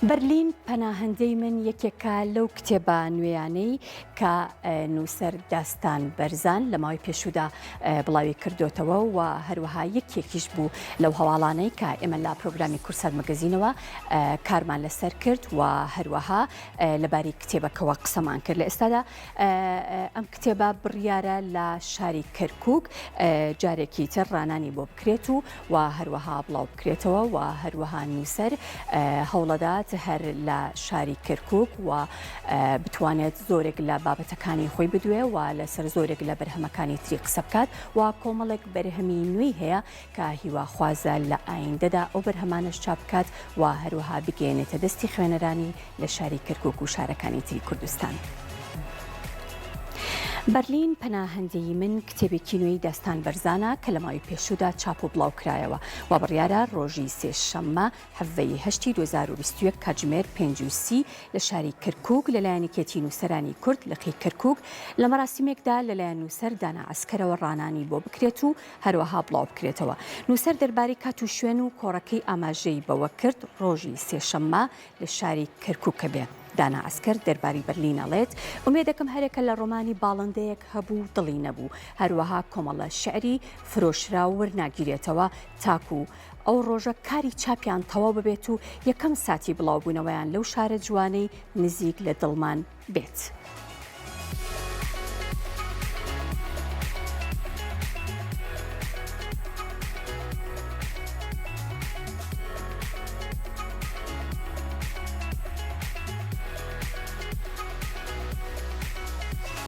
بەرلین پەناهەندەی من یەکێکە لەو کتێبە نوێیانەی کە نووسەر داستان بەرزان لە ماوەی پێشودا بڵاوی کردوتەوە و هەروەها یەکێکیش بوو لەو هەواڵانەی کە ئێمە لە پرۆگرامی کورسات مەگەزینەوە کارمان لەسەر کرد و هەروەها لەباری کتێبەکەوە قسەمان کرد. لە ئێستادا ئەم کتێبە بڕیارە لە شاری کەرکووک جارێکی تر ڕانانی بۆ بکرێت و هەروەها بڵاو بکرێتەوە و هەروەها نووسەر هەوڵەدات هەر لە شاری کەرکووک و بتوانێت زۆرێک لە بابەتەکانی خۆی بدوێ و لەسەر زۆرێک لە بەرهەمەکانی تری قسە بکات و کۆمەڵێک بەرهەمی نوێی هەیە کە هیواخوازە لە ئایندەدا ئەو بەرهەمانەش چاپ بکات و هەروەها بگەێنێتە دەستی خوێنەرانی لە شاری کەرکووک و شارەکانی تری کوردستان. بەرلین پەناهەندەی من کتێبێکی نوێی داستان بەرزانە کە لە ماوەی پێشودا چاپ و بڵاو کرایەوە و بڕیارە ڕۆژی سێشەممە هەڤەی هەشتی 2021 کاتژمێر 5:30 لە شاری کەرکووک لەلایەن یەکێتی نووسەرانی کورد لە قی کەرکووک لە مەراسیمێکدا لەلایەن نووسەر دانا عەسکەرەوە ڕانانی بۆ بکرێت و هەروەها بڵاو بکرێتەوە. نووسەر دەربارەی کات و شوێن و کۆڕەکەی ئاماژەی بەوە کرد ڕۆژی سێشەممە لە شاری کەرکووکە بێ. دانا عەسکەر دەرباری بەرلین ئەڵێت ئومێدەکەم هەرێکە لە ڕۆمانی باڵندەیەک هەبوو دڵی نەبوو، هەروەها کۆمەڵە شعری فرۆشرا و وەرناگیرێتەوە تاکو ئەو ڕۆژە کاری چاپیان تەواو ببێت و یەکەم ساتی بڵاوبوونەوەیان لەو شارە جوانەی نزیک لە دڵمان بێت.